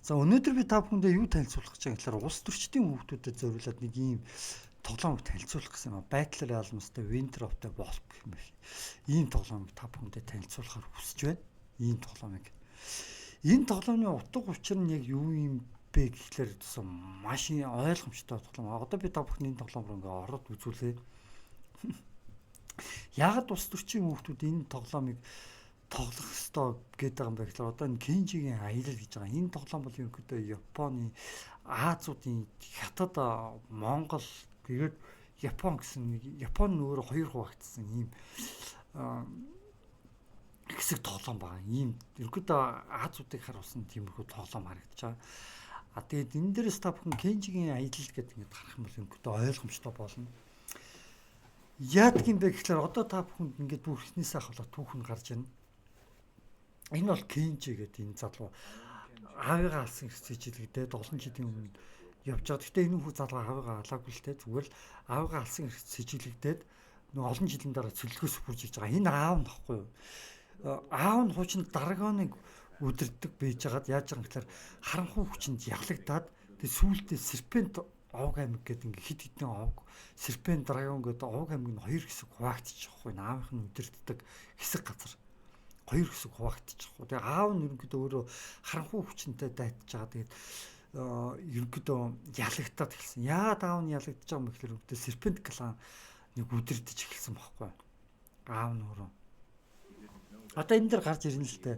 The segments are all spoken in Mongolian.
За өнөөдөр би та бүхэндээ юу танилцуулах гэж байгаа гэхээр улс төрчдийн хүүхдүүдэд зориулаад нэг ийм тоглоомыг танилцуулах гэсэн юм. Battle Realms-тэй Winter-тэй Wolf гэх юм байна. Ийм тоглоомыг та бүхэндээ танилцуулахаар хүсэж байна. Ийм тоглоомыг. Энэ тоглоомны утга учир нь яг юу юм бэ гэхлээр маш ойлгомжтой тоглоом. Одоо би та бүхний энэ тоглоом руу ингээ ороод үзүүлээ. Яагаад улс төрчийн хүүхдүүд энэ тоглоомыг тоглох ёстой гэдэг юм бэ гэхээр одоо энэ Кенжигийн аялал гэж байгаа. Энэ тоглоом бол ерөнхийдөө Японы Азиудын Хятад, Монгол тэгээд Япон гэсэн Япон нөөрэ хоёр хуваагдсан ийм хэсэг тоглоом байгаа. Ийм ерөнхийдөө Азиудыг харуулсан тиймэрхүү тоглоом харагдаж байгаа. А тэгээд энэ дээрээс та бүхэн Кенжигийн аялал гэдэг ингээд харах юм бол ерөнхийдөө ойлгомжтой болно. Яадаг юм бэ гэхээр одоо та бүхэнд ингээд бүрхнээсээ хавлаа түүхэн гарч ирнэ. Энэ бол Кенжи гэдэг энэ залуу аавыгаа алсан хэсэгчлэгдээд олон жилийн өмнө явж байгаа. Гэхдээ энэ хүү залуу аавыгаа алаагүй л те зүгээр л аавыгаа алсан хэсэгчлэгдээд нэг олон жилийн дараа цөллөгөөс бүрж иж байгаа. Энэ аав нь баггүй юу? Аав нь хуучин драгоныг өдөрдөг байж байгаад яаж байгаа юм гэхээр харанхуй хүчинд ялагдаад тэг сүүлдээ серпент овг аймаг гэдэг ингээ хит хитэн овг серпент драгон гэдэг овг аймаг нь хоёр хэсэг хуваагдчих واخгүй. Аавынх нь өдөрддөг хэсэг газар хоёр хэсэг хуваагдчих واخгүй. Тэгээ аав нь ерөнхийдөө өөрөө харанхуй хүчинтэй дайтаж байгаа. Тэгээд ерөнхийдөө ялагдаад эхэлсэн. Яагаад аав нь ялагдаж байгаа юм бэ гэхээр ерөнхийдөө серпент клан нэг өдөрдөж эхэлсэн байхгүй. Аав нь өөрөө одоо энэ дэр гарч ирнэ л дээ.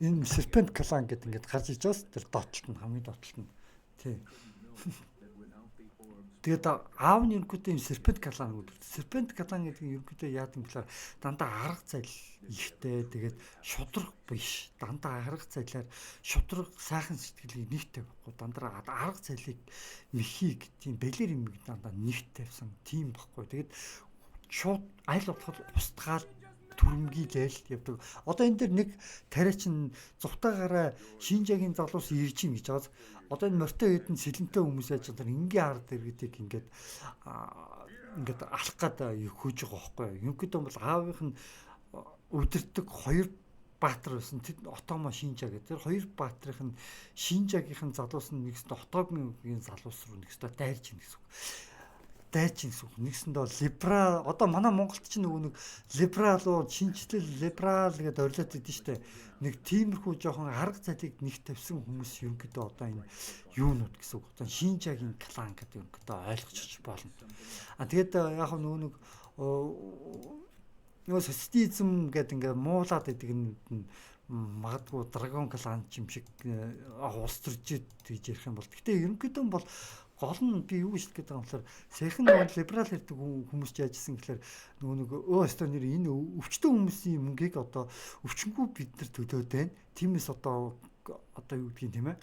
Энэ серпент клан гэдэг ингээд гарч иж байгаас тэр доотлолт нь хамгийн доотлолт нь тий. Тэгээд аав нь ерөнхийдөө энэ серпент клан гэдэг. Серпент клан гэдэг нь ерөнхийдөө яадаг юм гэхээр дандаа арга зал ихтэй тэгээд шудраг биш. Дандаа арга залаар шудраг сайхан сэтгэлийг нэгтэй байхгүй. Дандаа арга залыг мэхийг тийм бэлэр юм дандаа нэгтэй тавьсан тийм байхгүй. Тэгээд шууд аль болох устгаал түрэмгийлэл явдаг. Одоо энэ дэр нэг тариач нь зутаагаараа Шинжаагийн залуус ирж ийн гэж байгаа. Одоо энэ морьтой хэдэн сэлэнтэй хүмүүс яаж байгаа ингийн ард иргэдэг ингээд алах гад хөөж байгаа байхгүй. Ерөнхийдөө бол аавынх нь өдөрдөг хоёр баатар байсан. Тэд Отомо Шинжаа гэдэг. Тэр хоёр баатрын Шинжаагийнхэн залуус нь нэгсдэ Отомогийн залуус руу нэгсдэ дайрж ийн гэсэн үг. Дайчин гэсэн. Нэгсэндээ либерал одоо манай Монголд ч нэг либерал шинжлэл либерал гэдээ орилоод идэв штэ. Нэг тиймэрхүү жоохон арга залыг нэг тавьсан хүмүүс ерөнхийдөө одоо энэ юунууд гэсэн үг. Одоо Шинжаагийн клан гэдэг ерөнхийдөө ойлгочих болно. А тэгээд яг нөгөө социализм гэдэг ингээ муулаад идэг нь магадгүй драгон клан юм шиг улс төржид гэж ярих юм бол. Гэтэ ерөнхийдөө бол гол нь би юу гэж хэлэх гээд байгаа юм болохоор сайхан нөгөө либерал гэдэг хүмүүс яажсэн гэхээр нөгөө өстө нэр энэ өвчтөн хүмүүсийн мөнгийг одоо өвчнгүй бид нар төлөөд байна. Тиймээс одоо юу гэдгийг тийм ээ.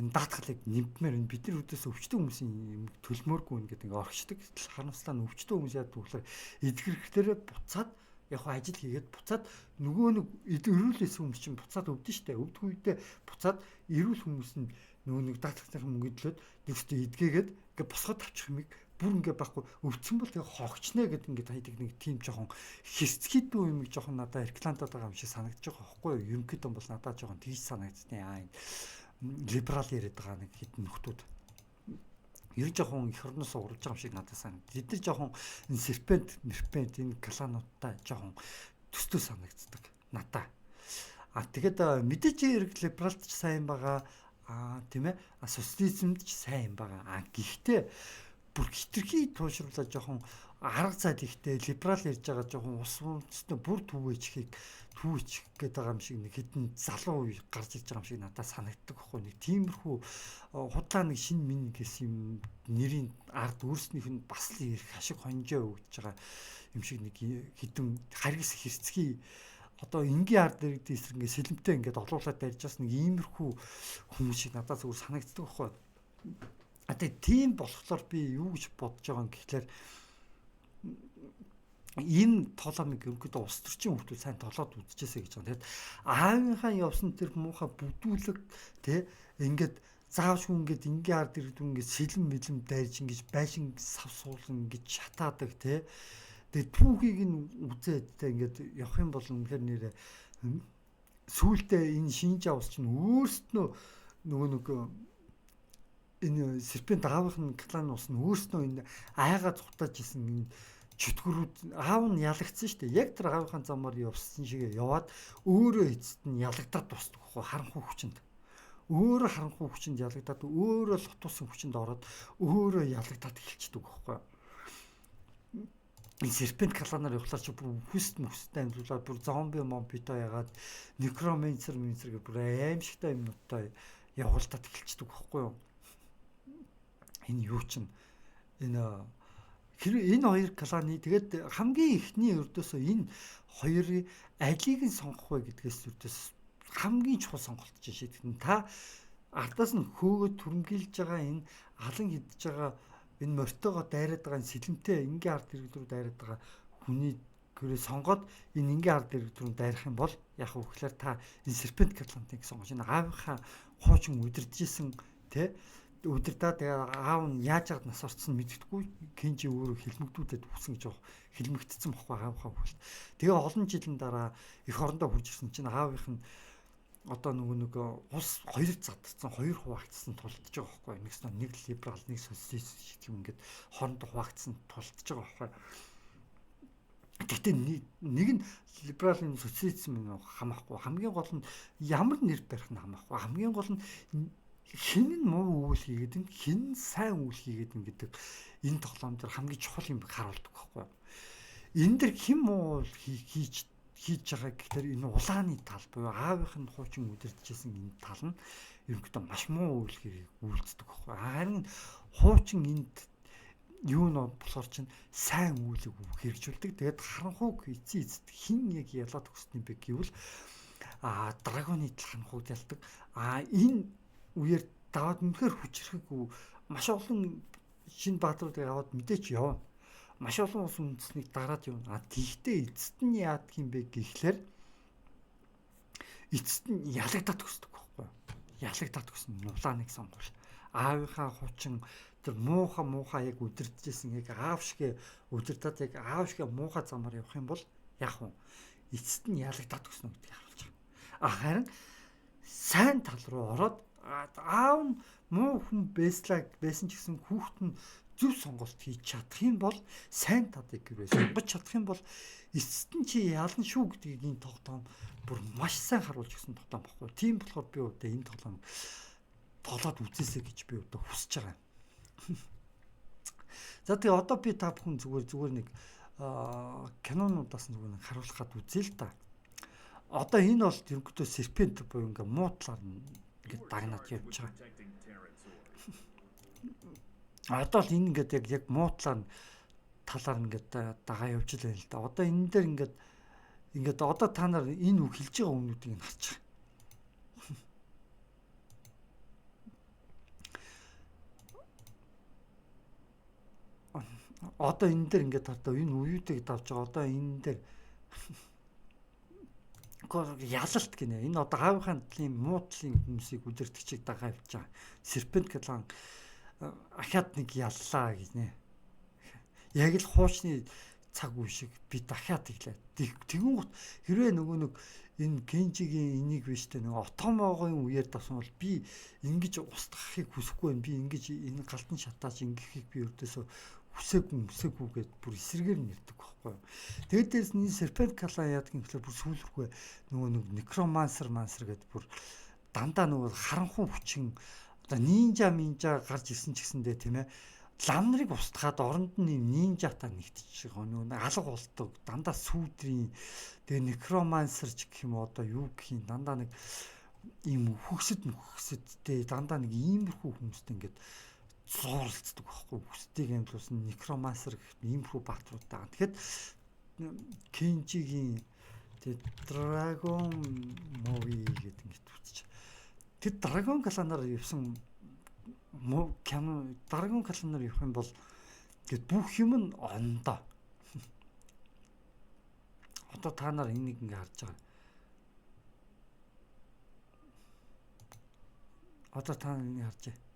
Энэ даатгалыг нэмтмээр энэ бидний үдээс өвчтөн хүмүүсийн төлмөөргүй ингээд ингээ орхичдаг. Харамслаа нь өвчтөн хүмүүс яадаг вэ гэхээр эдгэрхлээрээ буцаад яг ажил хийгээд буцаад нөгөө нэг эрүүлээс хүмүүс чинь буцаад өвдөн штэ. Өвдөх үедээ буцаад эрүүл хүмүүс нь нөгөө нэг даатгалын мөнгө төлөөд нэгсдээ эдгээгээд ингээ босгоод авчих юмыг бүр ингээ байхгүй өвдсөн бол яг хогчнэ гэдэг ингээ хайдаг нэг тийм жоохон хэсцгийдүү юм жоохон надад реклантаад байгаа юм шиг санагдаж байгаа байхгүй юу? Ерөнхийдөө бол надад жоохон тийш санагдсан. Энэ либерал яриад байгаа нэг хитэн нөхдүүд ер жоохон их орноос уралж байгаа юм шиг надад санагдав. Бид нар жоохон энэ серпент энэ клануудтай жоохон төстөө санагддаг надад. А тэгээд мэдээж хэрэг либералч сайн байгаа тийм ээ социализмд ч сайн байгаа. Гэхдээ бүр хитрхи туушруулаад жоохон арга зал ихтэй либерал ярьж байгаа жоохон ус үндэстэн бүр түүгээчихийг түүчих гээд байгаа юм шиг нэг хитэн залуу гарч ирж байгаа юм шиг надад санагддаг байхгүй. Нэг тиймэрхүү худлаа нэг шин мэн гэсэн юм нэрийн ард өөрснийх нь бас л ирэх ашиг хонжоо өгч байгаа юм шиг нэг хитэн харгас хэрцгий одоо энгийн ард иргэд эсрэг ингээ сэлэмтэй ингээд олуулаад барьж бас нэг иймэрхүү хүмүүс шиг надад зүгээр санагддаг байхгүй. А тэгээ тийм болохоор би юу гэж бодож байгаа юм гэхлээр энэ тоглоомыг ерөнхийдөө улс төрчийн хүмүүс сайн тоглоод үзчихээсэй гэж байгаа. Тэгэд аавынхаа явсан тэр муухай бүдүүлэг тэ ингээд заавшгүй ингээд энгийн ард иргэд ингээд сэлэм мэлэм дайрж ингэж байшин савсуулан ингэж шатаадаг тэ. Тэгээд түүхийг нь үзээд тэ ингээд явах юм бол үнэхээр нэрээ сүүлдээ энэ шинж авс чинь өөрснөө нөгөө энэ серпент аавынхны клан ус нь өөрснөө энэ айгаа цухтааж исэн энэ чөтгөрүүд аав нь ялагдсан шүү дээ. Яг тэр аавынхаа замаар явсан шигээ яваад өөрөө эцэст нь ялагдаад тусдаг хөө харанхуй хүчинд. Өөрөө харанхуй хүчинд ялагдаад өөрөө лотуусан хүчинд ороод өөрөө ялагдаад эхэлчихдэг байхгүй. Энэ серпент кланаар явхлаар чи бүр хүст мөстэй амжуулаад бүр зомби момпито ягаад некромансер гэх бүр аимшигтай юмнуудтай явуултаад эхэлчихдэг байхгүй юу. Энэ юу чинь энэ хоёр кланы тэгээд хамгийн ихний өрдөөсөө энэ хоёрын алийг нь сонгох вэ гэдгээс өрдөөс хамгийн чухал сонголт чинь шийдэгдэн. Та ардаас нь хөөгөө түрэмгийлж байгаа энэ алан хидж байгаа энэ мортойгоо дайраад байгаа сэлэмтэй энгийн ард иргэд рүү дайраад байгаа хүний гэрээ сонгоод энэ энгийн ард иргэд рүү дайрах юм бол яг уу гэхээр та энэ серпент клантыг сонгож энэ аавынхаа хуучин удирдажсэн тэ удирдаа тэгээ аав нь яаж яад нас орцсон мэддэхгүй Кенжи өөрөө хилмигдүүдэд үсэн гэж байгаа хилмигдсэн бохгүй аавынхаа хөлт. Тэгээ олон жилийн дараа эх орондоо хурж ирсэн чинь аавынх нь одоо нөгөө ус хоёр задсан хоёр хуваагдсан тулдж байгаа байхгүй. Нэг либерал нэг социалист юм ингээд хоорондоо хуваагдсан тулдж байгаа байхгүй. Гэхдээ нэг нь либерал юм социализм хамаахгүй. Хамгийн гол нь ямар нэр барих нь хамаахгүй. Хамгийн гол нь хэн нь муу үйл хийгээд ин хэн сайн үйл хийгээд ин гэдэг энэ тоглоом дээр хамгийн чухал юм харуулдаг байхгүй. Энэ дэр хэн муу хийж байгаа гэхээр энэ улааны тал буюу аавынх нь хуучин удирдахжсэн энэ тал нь ерөнхийдөө маш муу үйл хэрэг үйлддэг байхгүй. Харин хуучин энд юу нь болохоор чинь сайн үйлийг хэрэгжүүлдэг. Тэгээд харанхуйг эцэст хэн яг ялаад өгсөн юм бэ гэвэл драгоны харанхуйд ялдаг. Энэ үеэр даваад үнэхээр хүчрэхэг маш олон шинэ баатруудыг аваад мэдээч явна. Маш олон ус үндэснийг дараад явна. Тэгтээ эцэст нь яадаг юм бэ гэхлээр эцэст нь ялагдаад өгсдөг байхгүй. Ялагдаад өгсөн улааныг сонгож. Аавынхаа хучин тэр муухай яг удирдахжсэн яг аав шиг удирдаад яг аав шиг муухай замаар явах юм бол яг уу эцэст нь ялагдаад өгсөн гэдгийг харуулж байгаа. Харин сайн тал руу ороод аав нь муу хүн байсан ч гэсэн хүүхэд нь зөв сонголт хийж чадах юм бол сайн талыг гэрээ сонгож чадах юм бол эцэст нь чи ялна шүү гэдгийг энэ тоглоом бүр маш сайн харуулж өгсөн тоглоом баггүй. Тийм болохоор би одоо энэ тоглоом тоглоод үзээсэй гэж би одоо хүсэж байгаа юм. За тэгээ одоо би та бүхэн зүгээр нэг кинонуудаас зүгээр нэг харуулхад үзье л да. Одоо энэ бол ерөнхийдөө серпент буюу ингээ муу талаар ингээд дагнаад явж байгаа. Одоо л энэ ингээд яг муу талаар ингээд дагаа явж л байл л да. Одоо энэ дээр ингээд одоо та нар энэ үг хэлж байгаа өмнүүдийг нь харж байгаа. Одоо энэ дээр ингээд одоо энэ уюутыг давж байгаа. Одоо энэ дээр ялалт гинэ. Энэ одоо аавынхаа талын муу талын хүмүүсийг удирдахчийг дагаа явж байгаа. Серпент клан ахаад нэг яллаа гинэ. Яг л хуучны цаг үе шиг би дахиад иглээ. Тэгүн гот хэрвээ нөгөө нэг энэ Кенжигийн энийг биш тэ нөгөө отомогийн үеэр давсан бол би ингэж устгахыг хүсэхгүй байна. Би ингэж энэ галтан шатааж ингэхийг би өрдөөсөө хүсээгүй гэд бүр эсрэгээр нэрдэг байхгүй. Тэгээд дээрс нь серпент клан яадаг юм гэхээр бүр сүүлрхүү нөгөө нэг некромансер гэд бүр дандаа нөгөө харанхуй хүчин одоо нинжа гарч ирсэн ч гэсэндээ тийм ээ лам нарыг устгаад оронд нь нинжатаа нэгтэж байгаа нөгөө алга болдог дандаа сүүдрийн тэгээ некромансер ч гэх юм одоо юу гэх юм дандаа нэг ийм хөгсөдтэй дандаа нэг иймэрхүү хүмүүстэй ингээд зууралцдаг байхгүй хүсдгийг амжуулсан некромансер гэх иймэрхүү баатруудаа. Тэгэхэд Кенжигийн Dragon Movie гэдэг ингэж үтчих. Тэд Dragon кланаар явсан Dragon кланаар явах юм бол гэд бүх юм нь ондоо. Одоо та нар энийг ингэ харж байгаа. Одоо та нар энийг харж байна.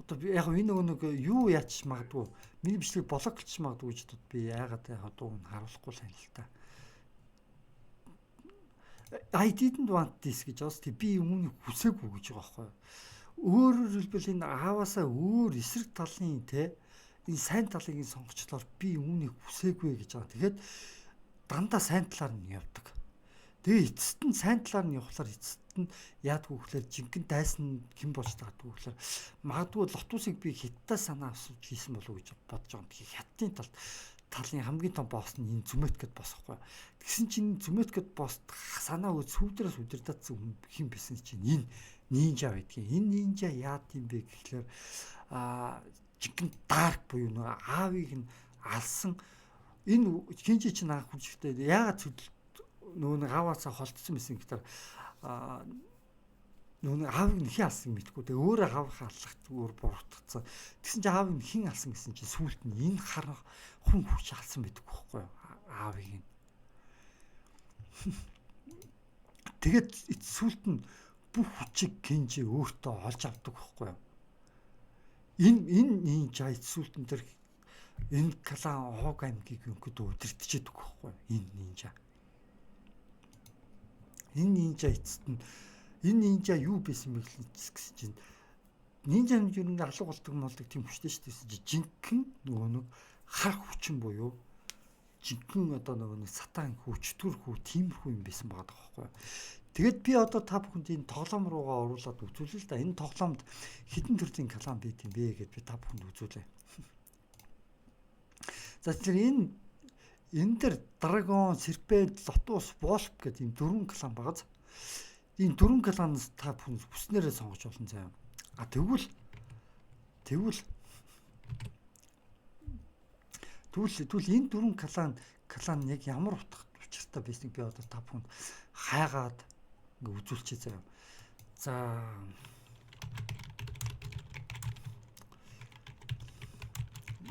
Яг энэ нэг юу яач магадгүй миний бичлэг блоклж магадгүй гэж би яагаад яг одоо харуулахгүй л байна л та. I didn't want this гэж бас би үүнийг хүсээгүй гэж байгаа байхгүй. Өөрөөр хэлбэл энэ ааваасаа өөр эсрэг талын те энэ сайн талыг сонгочлоор би үүнийг хүсээгүй гэж байгаа. Тэгэхээр дандаа сайн талаар нь явдаг. Тэгээ эцэст нь сайн талаар нь явахлаар эцэст нь яадгүй гэхээр жинхэнэ дайсан хэн болж таадгүй гэхээр магадгүй лотусыг би хятадаас санаа авсууж хийсэн болов уу гэж бодож байгаа. Тэгэхээр хятадын талын хамгийн том босс нь энэ Зүмэткэд босс байхгүй. Тэгсэн чинь Зүмэткэд босс санаа сүүдрээс удирдахсан хэн байсан чинь энэ нинжа байдгийг. Энэ нинжа яад юм бэ гэхлээр жинхэнэ дарк буюу нөгөө аавыг нь алсан энэ хинжи чинь анх хүчтэй яагаад нөгөө ааваасаа холдсон байсан гэхээр нөгөө аавыг нь хэн алсан мэдгүй. Тэгээ өөрөө аавыг аллахт өөр буруутгацсан. Тэгсэн чинь аавыг нь хэн алсан гэсэн чинь сүулт нь энэ харах хүн хүч алсан байдаг байхгүй юу? Аавыг нь. Тэгээд сүулт нь бүх хүчийг Кенжи өөртөө олж авдаг байхгүй юу? Энэ жайд сүултэн дээр энэ клан Хог аймгийг өнгөд удирдчихэд байхгүй юу? Энэ нинжа. Энэ нинжа эцэст нь энэ нинжа юу байсан бэ гэсэн чинь нинжа нь юу нэг алга болдог молдог тийм хүчтэй шүү дээ. Жинхэнэ нөгөө нэг хар хүчин буюу жинхэнэ одоо нөгөө нэг сатан хүчтгэр хүү тиймэрхүү юм байсан байгаа байхгүй юу? Тэгэд би одоо та бүхэнд энэ тоглоом руугаа оруулаад үзүүлээ л да. Энэ тоглоомд хэдэн төрлийн клан байт юм бэ гэдээ би та бүхэнд үзүүлээ. За тэгэхээр энэ дэр Драгон, Серпент, Лотус, Волф гэдэг энэ дөрвөн клан багаз. Энэ дөрвөн кланаас та бүхэн хүснээрээ сонгож болно заяа. Тэгвэл энэ дөрвөн клан яг ямар утга учиртай байсныг би одоо та бүхэнд хайгаад ингээ үзүүлчихье заяа. За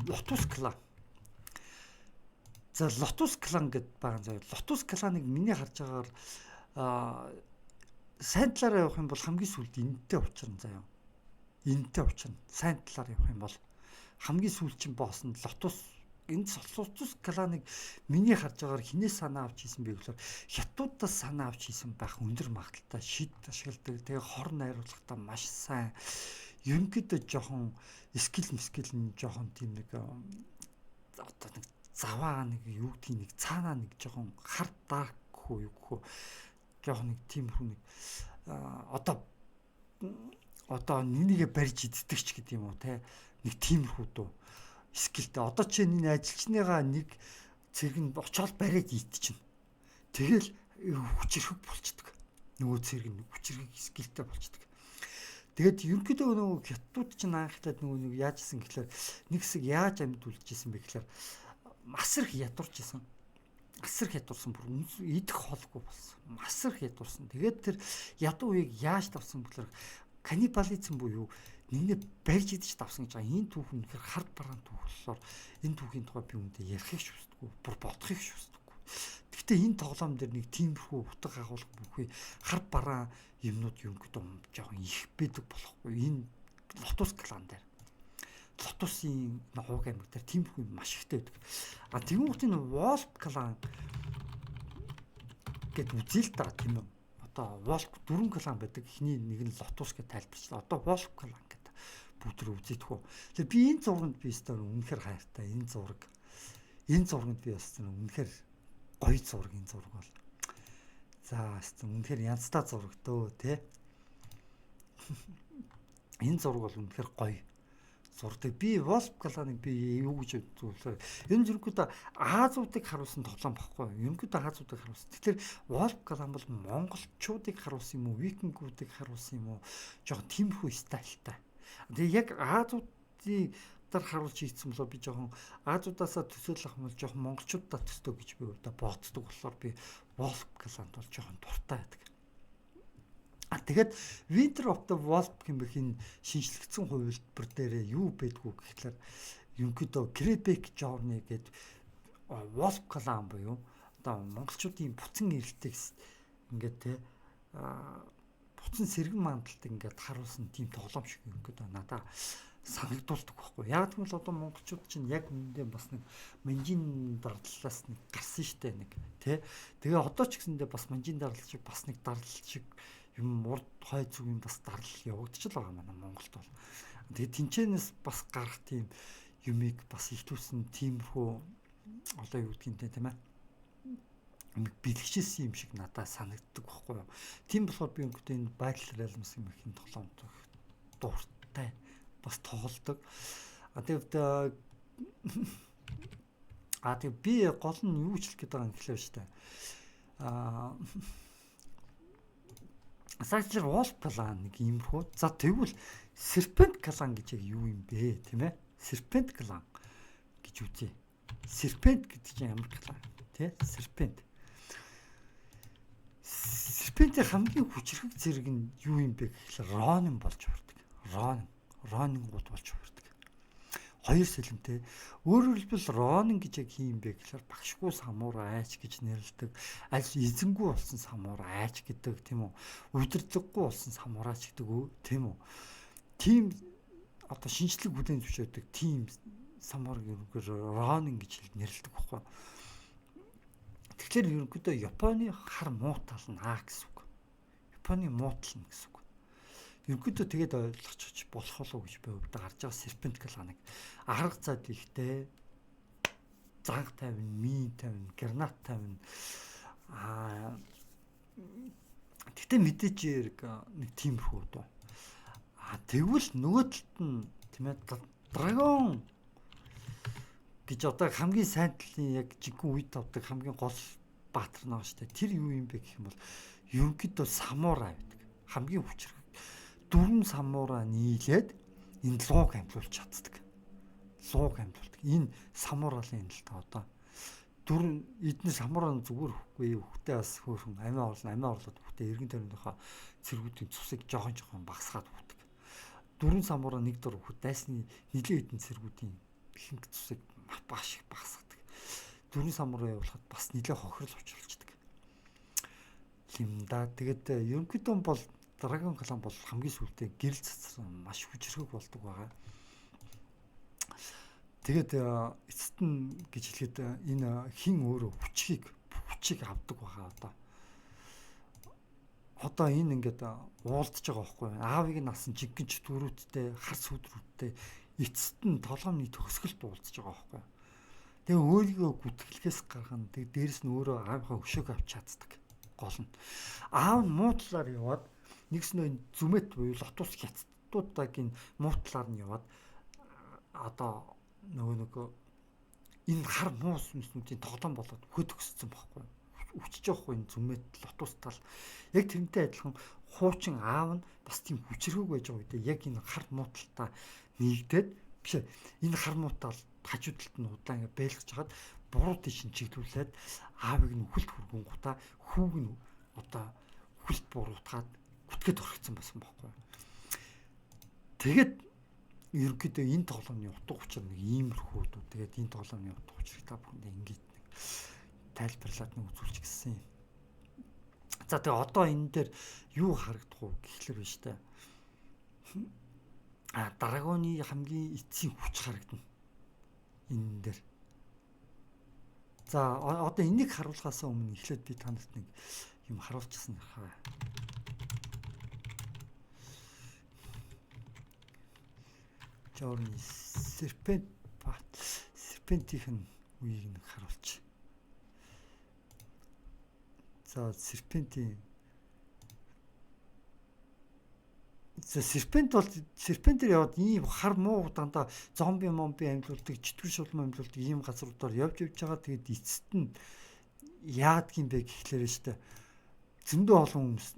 Лотус клан. За Лотус клан гэдэг байгаа заяа. Лотус кланыг миний харж байгаагаар сайн талаараа явах юм бол хамгийн сүүлд энэтэй учрна заяа. Энэтэй учрна. Сайн талаар явах юм бол хамгийн сүүлчин босс нь Лотус. Энэ Лотус кланыг миний харж байгаагаар хинээс санаа авч хийсэн бэ гэхээр хятадуудаас санаа авч хийсэн байх өндөр магадaltaй шид ашигладаг. Тэгээ хор найруулгатай маш сайн. Ерөнхийдөө жоохон скил нь жоохон тийм нэг одоо нэг заваа нэг юу гэдгийг нэг цаанаа нэг жоохон хард дарк хөө юу гэх жоохон нэг тиймэрхүү нэг одоо нэгнийгээ барьж иддэг ч гэдэг юм уу те нэг тиймэрхүү дөө скилтэй. Одоо чинь энэ ажилчныгаа нэг цэрэг нь очоод бариад идчихнэ. Тэгэл хүчрэх болчдөг. Нөгөө цэрэг нь хүчрэх скилтэй болчдөг. Тэгээд ерөнхийдөө нөгөө хятадууд чинь анхлаад нөгөө нэг яаж исэн гэхээр нэг хэсэг яаж амьд үлдчихсэн бэ гэхээр масрах ядурч исэн. Масрах ядурсан бүр идэх холгүй болсон. Масрах ядурсан. Тэгээд тэр ядуу үеийг яаж давсан гэхээр каннибализм буюу нэгнээ барьж идэж давсан гэж байгаа. Энэ түүх нь үнэхээр хард бараан түүх болохоор энэ түүхийн тухай би үүндээ ярихыг шүсдэггүй, бүр бодохыг шүсдэггүй. Гэхдээ энэ тоглоом дээр нэг тиймэрхүү утга агуулга бүхий хард бараан юмнууд ерөнхийдөө жоохон их байдаг болохгүй. Энэ Лотус клан дээр. Лотусын Хог аймаг дээр тиймэрхүү маш ихтэй байдаг. Тэгмүүд энэ Волф клан гэд үзэл та тийм үү. Одоо Волф дөрвөн клан байдаг. Эхний нэг нь Лотус гэж тайлбарчлаа. Одоо Волф клан бүдэр үзэдэггүй. Тэгээ би энэ зурганд би өстой үнэхээр хайртай. Энэ зурганд би өстой үнэхээр гоё зураг энэ зураг бол. За өстой үнэхээр янзтай зураг дөө те. Энэ зураг бол үнэхээр гоё зурдаг. Би Волф кланыг би юу гэж үзүүлээ. Энэ зэрэгүүд Аазуудыг харуулсан тоглоом багхгүй. Ерөнхийдөө Аазуудыг харуулсан. Тэгэхээр Волф клан бол монголчуудыг харуулсан юм уу, викингуудыг харуулсан юм уу? Жохо тиймэрхүү стайлтай. Тэгээ яг Аазуудын дээр харуулж хийсэн болоо би жоохон Аазуудаасаа төсөөлөх юм бол жоохон монголчуудаа төстөө гэж би өөртөө боддог болохоор би Волф кланд бол жоохон дуртай байдаг. Тэгээд Winter of the Wolf гэмэх энэ шинжлэгдсэн хувилбар дээр юу байдгүй гэхлээр ерөнхийдөө Quebec Journey гэдэг Wolf клан буюу одоо монголчуудын буцан ирэлтийг ингээд те буцан сэргэн мандалтыг ингээд харуулсан тийм тоглоом шиг ерөнхийдөө надаа санагдуулдаг байхгүй. Яг тэгвэл одоо монголчууд чинь яг үндэ бас нэг манжин дардлаас нэг гарсан штэ нэг тий. Тэгээ одоо ч гэсэндээ бас манжин дарлал шиг бас нэг дарлал шиг юм урд хой зүг юм бас дарлал явагдчих л байгаа манай Монголд бол. Тэгээ тэнцэнээс бас гарах тийм юмыг бас ихтүүлсэн тиймэрхүү одоо юу гэдгийг тийм ээ бэлгчээсэн юм шиг надад санагддаг байхгүй юу. Тийм болохоор би өнгөтэй энэ Battle Realms юм ихэн тоглоомд дуртай бас тоглодог. Тэгээд би гол нь юу ч хэлэх гээд байгаа юм гэхлээр штэ. Сачир Wolf Clan нэг иймэрхүү. За тэгвэл Serpent Clan гэж юу юм бэ, тийм ээ? Serpent Clan гэж үзье. Serpent гэдэг чинь ямар клан, тий? Serpent. Serpent-ийн хамгийн хүчрхэг зэрэг нь юу юм бэ гэхлээр Ronin болж урдаг. Ronin гол болж урдаг. Хоёр сэлэмтэй. Өөрөөр хэлбэл Ronin гэж яг юм бэ гэхлээр багшгүй самурай айч гэж нэрлэдэг. Аль эзэнгүй болсон самурай айч гэдэг тийм үү? Удирдлаггүй болсон самурайч гэдэг үү, тийм үү? Тим одоо шинжлэх бүтээн зөвшөөрдөг тим самурайг Ronin гэж нэрлэдэг байхгүй. Тэгэхээр ерөнхийдөө Японы хар муутал наа гэсэн үг. Японы муутал нь гэсэн үг. Ерөнхийдөө тэгээд ойлгочих болох болов уу гэж би өвдө гарч байгаа Serpent Clan-ыг арга зад ихтэй занг тавина, мин тавина, гранат тавина. Тэгтээ мэдээж нэг тиймэрхүү дөө. Тэгвэл нөгөө талд нь тийм ээ Dragon гэж одоо хамгийн сайн талын яг жинхэнэ үед тавдаг хамгийн гол баатар нэг шүү дээ. Тэр юу юм бэ гэх юм бол ерөнхийдөө самурай байдаг. Хамгийн хүчрэг 4 самурай нийлээд энэ лууг амжуулж чаддаг. Лууг амжуулдаг. Энэ самурайлын л та одоо 4 эдгээр самурай зүгээр хөхгүй хөхтэй бас хөөрхөн амиа орлоод хөхтэй эргэн тойрныхоо цэргүүдийн цусыг жоохон багасгаад хөхдөг. 4 самурай нэг дор хөхөд дайсны нилээ эдэн цэргүүдийн бэлэнг цусыг маш их багасгадаг. 4 самурай явуулахад бас нилээ хохирол учруулждаг. Юм да. Тэгээд ерөнхийдөө бол Dragon Clan бол хамгийн сүүлдээ гэрэл цацар маш хүчрхэг болдог байгаа. Тэгээд эцэст нь гэж хэлэхэд энэ хин өөрөө хүчийг авдаг байгаа одоо. Одоо энэ ингээд уулдж байгаа байхгүй юу? Аавыг нь асан жиггэнч дөрүүдтэй, хар сүдрүүдтэй эцэст нь толгойн төгсгөлд уулзж байгаа байхгүй юу? Тэгээ өөрийгөө гүтгэлгээс гаргана. Тэгээ дээрэс нь өөрөө аавынхаа өшөөг авч чаддаг. Гол нь. Аав нь муутлаар яваад нэгснөө зүмэт буюу лотус хятадуудын муутлаар нь яваад одоо нөгөө энэ хар муус хүмүүсийн тоглоом болоод хөд өссөн байхгүй юу? Өвчж явахгүй энэ зүмэт лотус тал. Яг тэрнтэй адилхан хуучин аав нь бас тийм хүчрхэг байж байгаа үедээ яг энэ хар мууталтаа нэгдээд биш энэ хар муутал хажуудалд нь удаан ингээ бэлгэж хагаад буруудын шин чиглүүлээд аавыг нь үхэлд хүргэнгуудаа хүүг нь одоо үхэлд буруутгаад гүтгээд орхицсан байсан байхгүй. Тэгээд ерөнхийдөө энэ тоглоомны утга учир нэг иймэрхүү дүү. Тэгээд энэ тоглоомны утга учирыг та бүхэндээ ингэж нэг тайлбарлаад нэг үзүүлчих гэсэн юм. За тэгээ одоо энэ дээр юу харагдах вэ гэхлээр биш үү? Драгоны хамгийн эцсийн хүч харагдана. Энэ дээр. За одоо энийг харуулахаас өмнө эхлээд би танарт нэг юм харуулчихсан хаа. Жорны Serpent-ийн үеийг нэг харуулчих. За Serpent-ийн Serpent-ээр яваад ийм хар муу дандаа зомби амьдлуулдаг, чөтгөр шулман амьдлуулдаг ийм газруудаар явж байгаа. Тэгээд эцэст нь яад гин бэ гэхлээр штэ. Зөндөө олон хүмүүс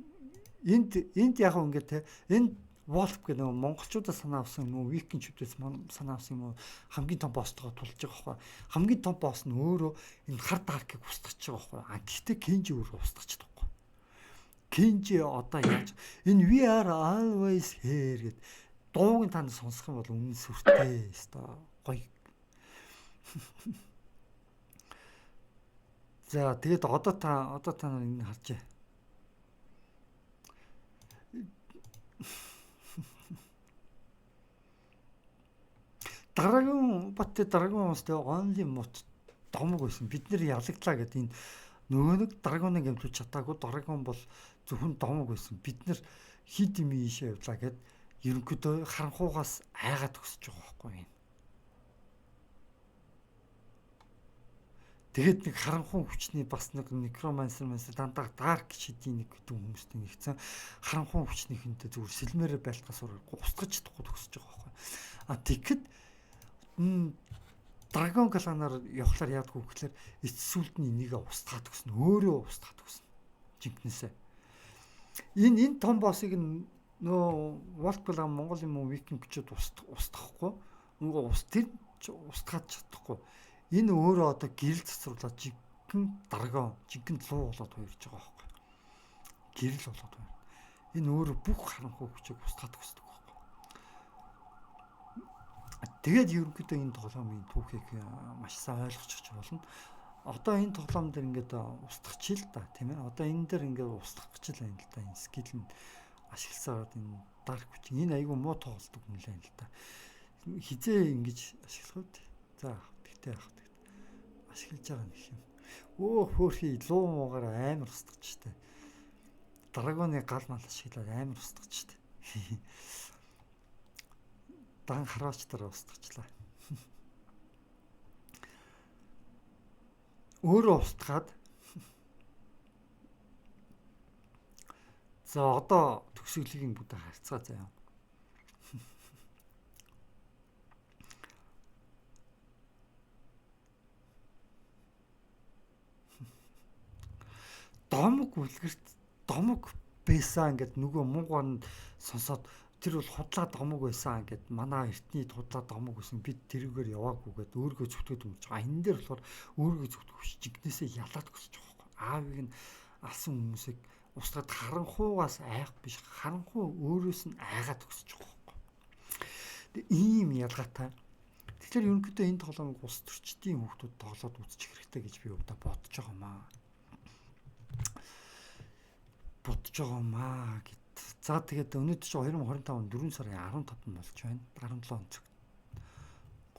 энд яг ингээд те энэ Wolf гэх нэг монголчуудаас санаа авсан юм уу, викингчүүдээс санаа авсан юм уу хамгийн том босстойгоо тулж байгаа байхгүй. Хамгийн том босс нь өөрөө энэ хар даркийг устгаж байгаа байхгүй. Гэхдээ Kenji өөрөө устгаж байгаа. Kenji одоо яаж энэ we are always here гэд дууг танд сонсох юм бол үнэн сүртэй өстой гоё. За тэгээд одоо та энэ харж байна. Дараагийн уустай онли мут домог байсан. Бид нэр ялагдлаа гэдэг энэ нөгөө нэг драгоныг гэмтүүлж чадаагүй. Драгон бол зөвхөн домог байсан. Бид нэр хид юм ийшээ явлаа гэд ерөнхийдөө харанхуугаас айгаад өгсөж байгаа байхгүй юм. Тэгээд нэг харанхуй хүчний бас нэг некромансер дандаа дарк шидийн нэг гэдэг хүмүүстэй нэгцэн харанхуй хүчнийхэнтэй зүгээр сэлмээрээ байлтгаас устгаж чадахгүй төгсөж байгаа байхгүй. Тэгэхэд драгон галанаар явхлаар яадгүй гэхээр эцсүүлд нь энийг устгаад өгснө. Өөрөө устгаад өгснө. Жинкнээсээ. Энэ том боссыг нөө Walt Clan Монгол юм викингчүүд устгахгүй. Нөгөө устгаад чадахгүй. Энэ өөрөө одоо гэрэл цэцруулаад жинхэнэ драгон, жинхэнэ луу болоод хуурж байгаа байхгүй. Гэрэл болоод байна. Энэ өөрөө бүх харанхуй хүчийг устгаад өгсдөг байхгүй. Тэгээд ерөнхийдөө энэ тоглоомын түүхийг маш сайн ойлгочих болно. Одоо энэ тоглоом дээр ингээд устгах л да, тийм ээ. Одоо энэ дээр ингээд устгах гэж л байна л да. Энэ скил нь ашигласаад энэ дарк хүч. Энэ айгүй муу тоглолтог юм л байна л да. Хизээ ингэж ашиглах үү? За, тэгтээ яах вэ? Ашиглаж байгаа нэг юм. Хөөхий луу муугаар амар устгаж штэ. Драгоны гал мал ашиглаад амар устгаж штэ. Дан хараач дараа устгачлаа. Өөрөө устгаад. За одоо төгсгөлийн бүдэ харцгаа заяа. Домог үлгэрт домог байсан гэд нөгөө муугаар нь сонсоод тэр бол худлаа домог байсан гэд манай эртний худлаа домог байсан бид тэрүүгээр яваагүй гэд өөргөө зүгтгээд өмж байгаа. Энэ дээр болохоор өөргөө зүгтэх жигнэсээ ялаад өсөж байгаа байхгүй. Аавыг нь алсан хүмүүсийг устгаад харанхуугаас айх биш харанхуй өөрөөс нь айгаад өсөж байгаа байхгүй. Тэгээ ийм ялгаатай. Тэгэхээр ерөнхийдөө энэ тоглоомыг улс төрчдийн хүүхдүүд тоглоод үзчих хэрэгтэй гэж би өвдө бодож байгаа маа. Гэт. За тэгээд өнөөдөр чи 2025 4 сарын 15-нд болж байна. 17 цаг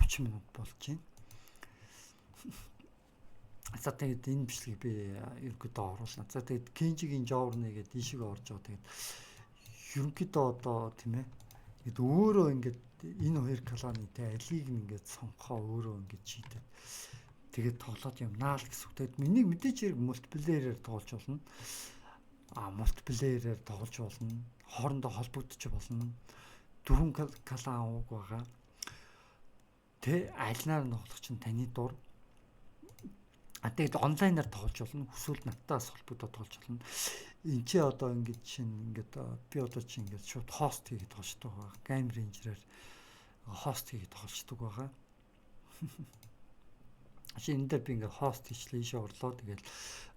30 минут болж байна. За тэгээд энэ бичлэгийг би ерөнхийдөө оруулна. За тэгээд Kenji-гийн Journey гэдэг ийшээ орж байгаа. Тэгээд ерөнхийдөө одоо тийм ээ. Ингээд өөрөө ингээд энэ хоёр кланы тэ алийг ингээд сонгохоо өөрөө ингээд шийдээд тэгээд тоглоод юмнаа л гэсэн үг. Тэгээд миний мэдээч хэрэг мультиплеерээр тоглож болно. Мультиплеерээр тоглож болно. Хоорондоо холбогдож болно. 4 клан ууг байгаа. Тэ альнаар тоглох чинь таны дур. Тэгээд онлайнаар тоглож болно. Хүсвэл надтаас холбогдоод тоглож болно. Энд чи одоо ингэж чинь ингээд би одоо чи ингээд шууд хост хийгээд тоглождог байгаа. Game Ranger-аар хост хийгээд тоглождог байгаа. Энэ дээр би ингээд хост хийчлээ ийшээ орлоо. Тэгээд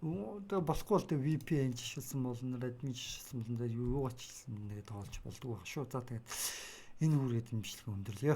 одоо болохгүй бол VPN жишгэлсэн болно, admin жишгэлсэн болно. Юугаач хийсэн нэгэ тоглож болдог байх шүү. За тэгээд энэ үргээд имжлэг өндөрлөё.